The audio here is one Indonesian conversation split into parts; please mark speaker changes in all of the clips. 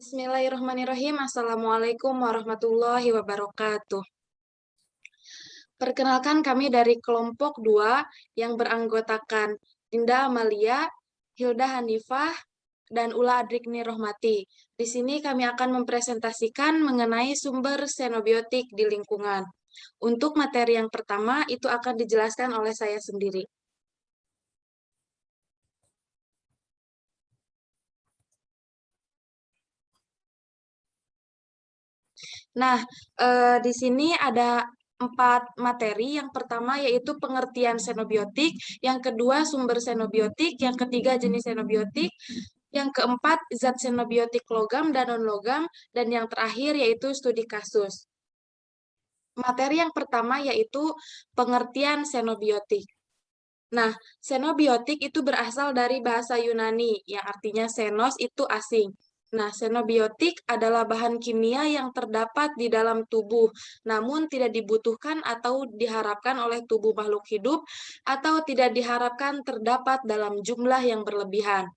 Speaker 1: Bismillahirrahmanirrahim. Assalamualaikum warahmatullahi wabarakatuh. Perkenalkan kami dari kelompok 2 yang beranggotakan Dinda Amalia, Hilda Hanifah, dan Ula Adrikni Rohmati. Di sini kami akan mempresentasikan mengenai sumber xenobiotik di lingkungan. Untuk materi yang pertama itu akan dijelaskan oleh saya sendiri. Nah, di sini ada 4 materi. Yang pertama yaitu pengertian xenobiotik, yang kedua sumber xenobiotik, yang ketiga jenis xenobiotik, yang keempat zat xenobiotik logam dan non-logam, dan yang terakhir yaitu studi kasus. Materi yang pertama yaitu pengertian xenobiotik. Nah, xenobiotik itu berasal dari bahasa Yunani, yang artinya xenos itu asing. Nah, xenobiotik adalah bahan kimia yang terdapat di dalam tubuh, namun tidak dibutuhkan atau diharapkan oleh tubuh makhluk hidup, atau tidak diharapkan terdapat dalam jumlah yang berlebihan.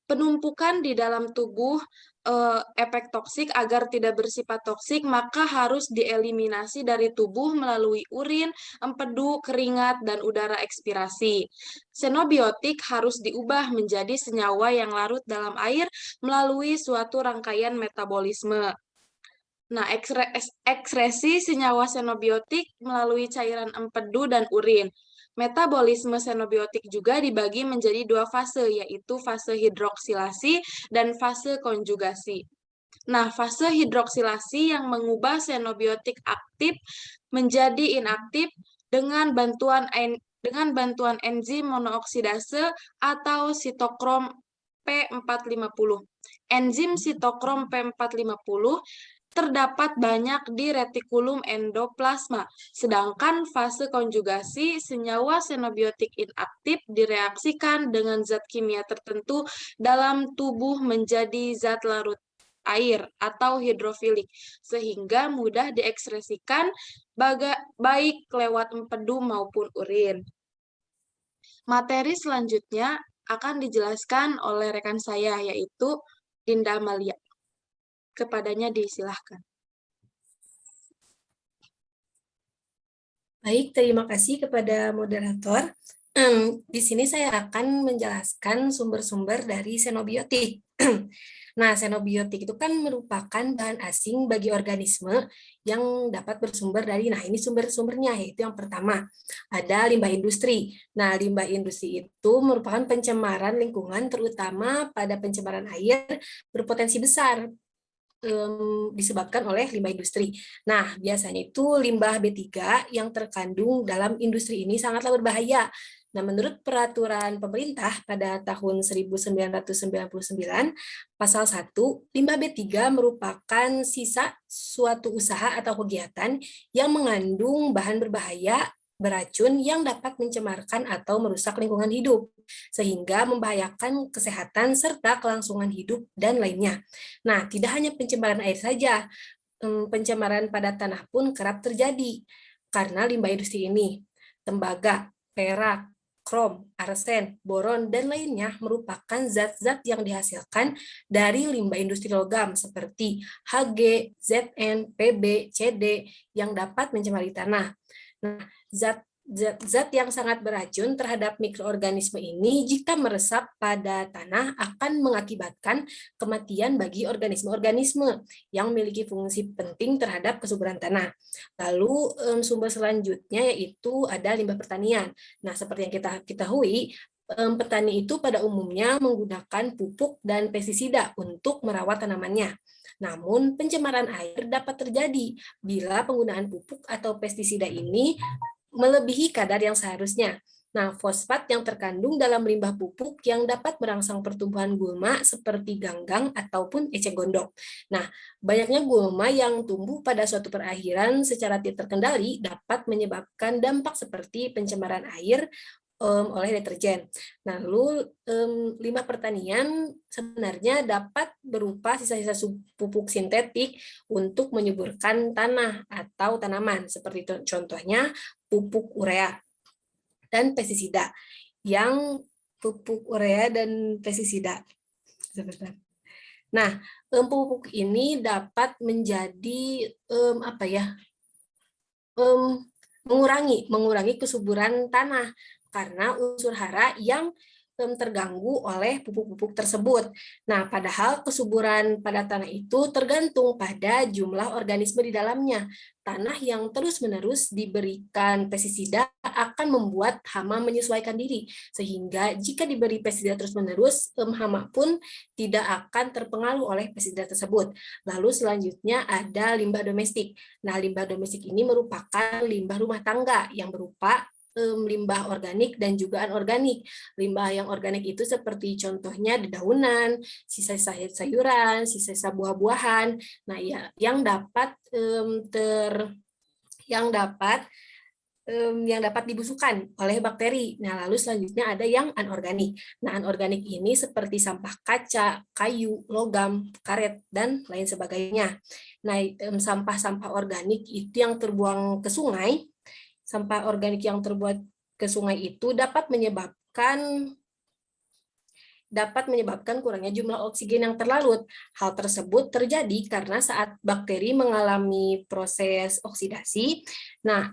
Speaker 1: Penumpukan di dalam tubuh efek toksik agar tidak bersifat toksik, maka harus dieliminasi dari tubuh melalui urin, empedu, keringat, dan udara ekspirasi. Xenobiotik harus diubah menjadi senyawa yang larut dalam air melalui suatu rangkaian metabolisme. Nah, ekskresi senyawa xenobiotik melalui cairan empedu dan urin. Metabolisme xenobiotik juga dibagi menjadi 2 fase, yaitu fase hidroksilasi dan fase konjugasi. Nah, fase hidroksilasi yang mengubah xenobiotik aktif menjadi inaktif dengan bantuan enzim monooksidase atau sitokrom P450. Enzim sitokrom P450 terdapat banyak di retikulum endoplasma, sedangkan fase konjugasi senyawa xenobiotik inaktif direaksikan dengan zat kimia tertentu dalam tubuh menjadi zat larut air atau hidrofilik, sehingga mudah diekskresikan baik lewat empedu maupun urin. Materi selanjutnya akan dijelaskan oleh rekan saya, yaitu Dinda Amalia. Kepadanya disilahkan.
Speaker 2: Baik, terima kasih kepada moderator. Di sini saya akan menjelaskan sumber-sumber dari xenobiotik. Nah, xenobiotik itu kan merupakan bahan asing bagi organisme yang dapat bersumber dari, nah ini sumber-sumbernya, yaitu yang pertama, ada limbah industri. Nah, limbah industri itu merupakan pencemaran lingkungan, terutama pada pencemaran air berpotensi besar disebabkan oleh limbah industri. Nah, biasanya itu limbah B3 yang terkandung dalam industri ini sangatlah berbahaya. Nah, menurut peraturan pemerintah pada tahun 1999, pasal 1, limbah B3 merupakan sisa suatu usaha atau kegiatan yang mengandung bahan berbahaya beracun yang dapat mencemarkan atau merusak lingkungan hidup, sehingga membahayakan kesehatan serta kelangsungan hidup dan lainnya. Nah, tidak hanya pencemaran air saja, pencemaran pada tanah pun kerap terjadi karena limbah industri ini. Tembaga, perak, krom, arsen, boron, dan lainnya merupakan zat-zat yang dihasilkan dari limbah industri logam seperti Hg, Zn, Pb, Cd yang dapat mencemari tanah. Nah, zat yang sangat beracun terhadap mikroorganisme ini jika meresap pada tanah akan mengakibatkan kematian bagi organisme-organisme yang memiliki fungsi penting terhadap kesuburan tanah. Lalu sumber selanjutnya yaitu ada limbah pertanian. Nah, seperti yang kita ketahui, petani itu pada umumnya menggunakan pupuk dan pestisida untuk merawat tanamannya. Namun, pencemaran air dapat terjadi bila penggunaan pupuk atau pestisida ini melebihi kadar yang seharusnya. Nah, fosfat yang terkandung dalam limbah pupuk yang dapat merangsang pertumbuhan gulma seperti ganggang ataupun eceng gondok. Nah, banyaknya gulma yang tumbuh pada suatu perakhiran secara tidak terkendali dapat menyebabkan dampak seperti pencemaran air oleh deterjen. Nah, lalu limbah pertanian sebenarnya dapat berupa sisa-sisa pupuk sintetik untuk menyuburkan tanah atau tanaman, seperti itu contohnya pupuk urea dan pestisida. Yang pupuk urea dan pestisida. Sebentar. Nah, pupuk ini dapat menjadi mengurangi kesuburan tanah karena unsur hara yang terganggu oleh pupuk-pupuk tersebut. Nah, padahal kesuburan pada tanah itu tergantung pada jumlah organisme di dalamnya. Tanah yang terus-menerus diberikan pestisida akan membuat hama menyesuaikan diri, sehingga jika diberi pestisida terus-menerus, hama pun tidak akan terpengaruh oleh pestisida tersebut. Lalu selanjutnya ada limbah domestik. Nah, limbah domestik ini merupakan limbah rumah tangga yang berupa limbah organik dan juga anorganik. Limbah yang organik itu seperti contohnya dedaunan, sisa-sisa sayuran, sisa-sisa buah-buahan. Nah, ya yang dapat yang dapat dibusukkan oleh bakteri. Nah, lalu selanjutnya ada yang anorganik. Nah, anorganik ini seperti sampah kaca, kayu, logam, karet, dan lain sebagainya. Nah, sampah-sampah organik itu yang terbuang ke sungai, sampah organik yang terbuat ke sungai itu dapat menyebabkan kurangnya jumlah oksigen yang terlarut. Hal tersebut terjadi karena saat bakteri mengalami proses oksidasi, nah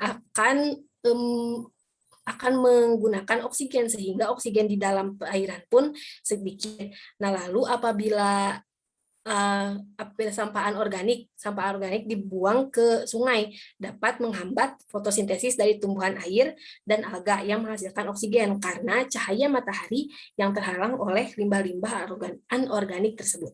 Speaker 2: akan menggunakan oksigen sehingga oksigen di dalam perairan pun sedikit. Nah, lalu apabila sampah organik dibuang ke sungai dapat menghambat fotosintesis dari tumbuhan air dan alga yang menghasilkan oksigen karena cahaya matahari yang terhalang oleh limbah-limbah anorganik tersebut.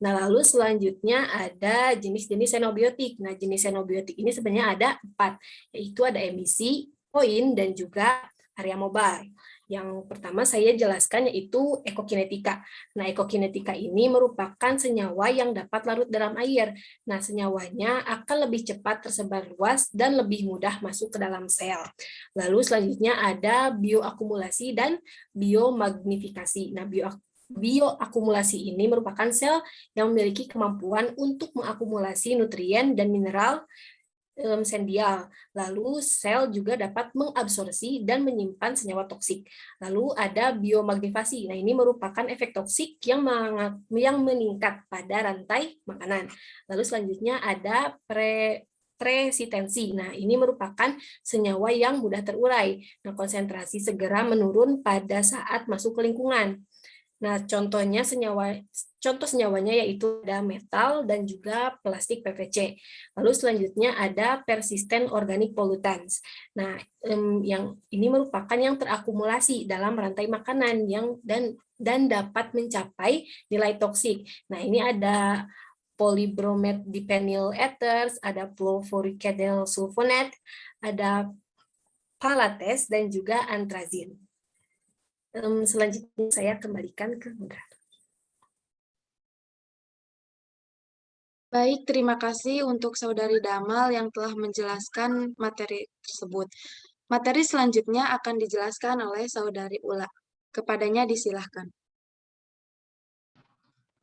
Speaker 2: Nah, lalu selanjutnya ada jenis-jenis xenobiotik. Nah, jenis xenobiotik ini sebenarnya ada 4, yaitu ada emisi, poin, dan juga area mobile. Yang pertama saya jelaskan yaitu ekokinetika. Nah, ekokinetika ini merupakan senyawa yang dapat larut dalam air. Nah, senyawanya akan lebih cepat tersebar luas dan lebih mudah masuk ke dalam sel. Lalu selanjutnya ada bioakumulasi dan biomagnifikasi. Nah, bioakumulasi ini merupakan sel yang memiliki kemampuan untuk mengakumulasi nutrien dan mineral sendial. Lalu sel juga dapat mengabsorpsi dan menyimpan senyawa toksik. Lalu ada biomagnifasi. Nah, ini merupakan efek toksik yang meningkat pada rantai makanan. Lalu selanjutnya ada presitensi. Nah, ini merupakan senyawa yang mudah terurai. Nah, konsentrasi segera menurun pada saat masuk ke lingkungan. Nah, contoh senyawanya yaitu ada metal dan juga plastik PVC. Lalu selanjutnya ada persisten organic pollutants. Nah, yang ini merupakan yang terakumulasi dalam rantai makanan dan dapat mencapai nilai toksik. Nah, ini ada polybromate diphenyl ethers, ada fluorouracil sulfonate, ada palates dan juga antrazin. Selanjutnya saya kembalikan ke moderator.
Speaker 1: Baik, terima kasih untuk Saudari Damal yang telah menjelaskan materi tersebut. Materi selanjutnya akan dijelaskan oleh Saudari Ula. Kepadanya disilahkan.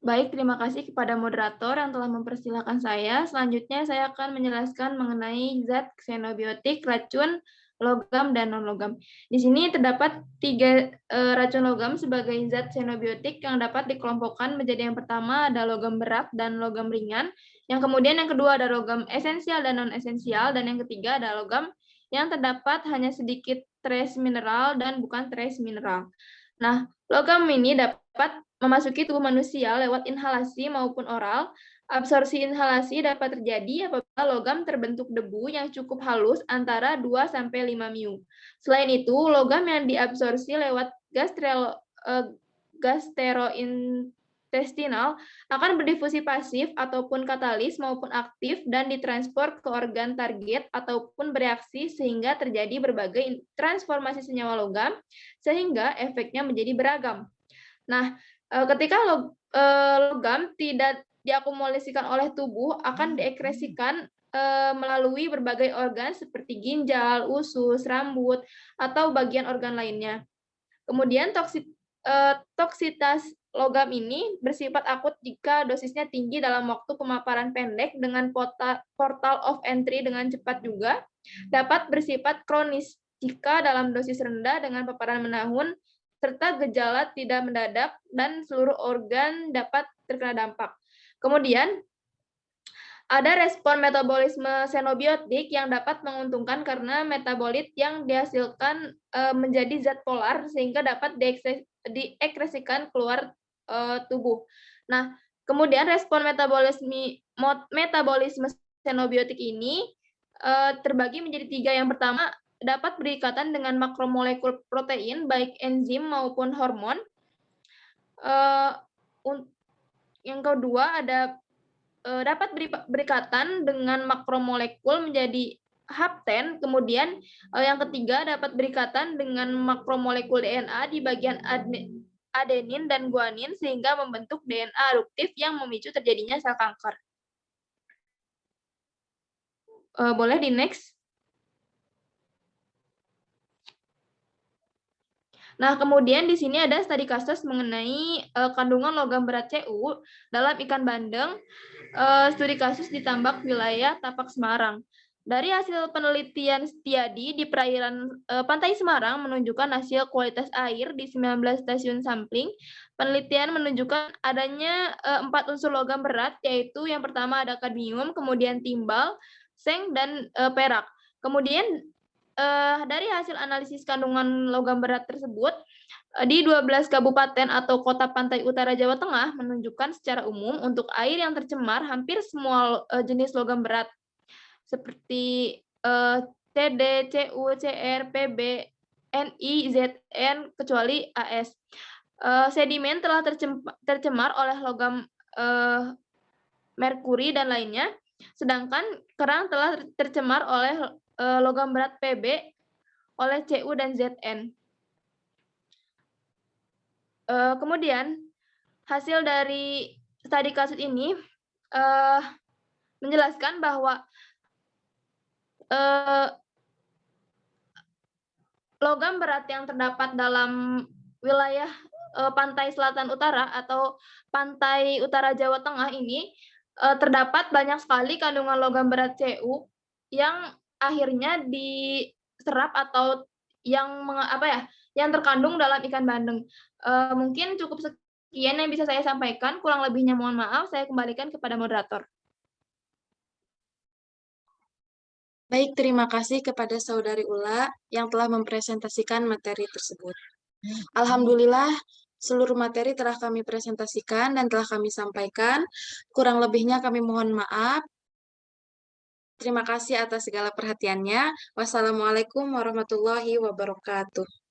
Speaker 3: Baik, terima kasih kepada moderator yang telah mempersilahkan saya. Selanjutnya saya akan menjelaskan mengenai zat xenobiotik, racun, logam, dan non-logam. Di sini terdapat 3 racun logam sebagai zat xenobiotik yang dapat dikelompokkan menjadi yang pertama ada logam berat dan logam ringan, yang kemudian yang kedua ada logam esensial dan non-esensial, dan yang ketiga ada logam yang terdapat hanya sedikit trace mineral dan bukan trace mineral. Nah, logam ini dapat memasuki tubuh manusia lewat inhalasi maupun oral. Absorpsi inhalasi dapat terjadi apabila logam terbentuk debu yang cukup halus antara 2-5 μ. Selain itu, logam yang diabsorpsi lewat gastrointestinal akan berdifusi pasif ataupun katalis maupun aktif dan ditransport ke organ target ataupun bereaksi sehingga terjadi berbagai transformasi senyawa logam sehingga efeknya menjadi beragam. Nah, ketika logam tidak diakumulasikan oleh tubuh akan diekskresikan melalui berbagai organ seperti ginjal, usus, rambut, atau bagian organ lainnya. Kemudian toksitas logam ini bersifat akut jika dosisnya tinggi dalam waktu pemaparan pendek dengan portal of entry dengan cepat juga, dapat bersifat kronis jika dalam dosis rendah dengan paparan menahun serta gejala tidak mendadak dan seluruh organ dapat terkena dampak. Kemudian ada respon metabolisme xenobiotik yang dapat menguntungkan karena metabolit yang dihasilkan menjadi zat polar sehingga dapat diekskresikan keluar tubuh. Nah, kemudian respon metabolisme xenobiotik ini terbagi menjadi 3. Yang pertama, dapat berikatan dengan makromolekul protein, baik enzim maupun hormon. Yang kedua, ada dapat berikatan dengan makromolekul menjadi hapten. Kemudian yang ketiga, dapat berikatan dengan makromolekul DNA di bagian adenin dan guanin sehingga membentuk DNA aduktif yang memicu terjadinya sel kanker. Boleh di next. Nah, kemudian di sini ada studi kasus mengenai kandungan logam berat Cu dalam ikan bandeng, studi kasus di tambak wilayah Tapak Semarang. Dari hasil penelitian Setiadi di perairan Pantai Semarang menunjukkan hasil kualitas air di 19 stasiun sampling. Penelitian menunjukkan adanya 4 unsur logam berat, yaitu yang pertama ada kadmium, kemudian timbal, seng, dan perak. Kemudian dari hasil analisis kandungan logam berat tersebut, di 12 kabupaten atau kota pantai utara Jawa Tengah menunjukkan secara umum untuk air yang tercemar hampir semua jenis logam berat seperti CD, Cu, Cr, Pb, Ni, Zn kecuali As. Sedimen telah tercemar oleh logam merkuri dan lainnya, sedangkan kerang telah tercemar oleh logam berat Pb oleh Cu dan Zn. Kemudian hasil dari studi kasus ini menjelaskan bahwa logam berat yang terdapat dalam wilayah pantai selatan utara atau pantai utara Jawa Tengah ini terdapat banyak sekali kandungan logam berat Cu yang akhirnya diserap atau yang terkandung dalam ikan bandeng. Mungkin cukup sekian yang bisa saya sampaikan, kurang lebihnya mohon maaf, saya kembalikan kepada moderator.
Speaker 1: Baik, terima kasih kepada Saudari Ula yang telah mempresentasikan materi tersebut. Alhamdulillah, seluruh materi telah kami presentasikan dan telah kami sampaikan. Kurang lebihnya kami mohon maaf. Terima kasih atas segala perhatiannya. Wassalamualaikum warahmatullahi wabarakatuh.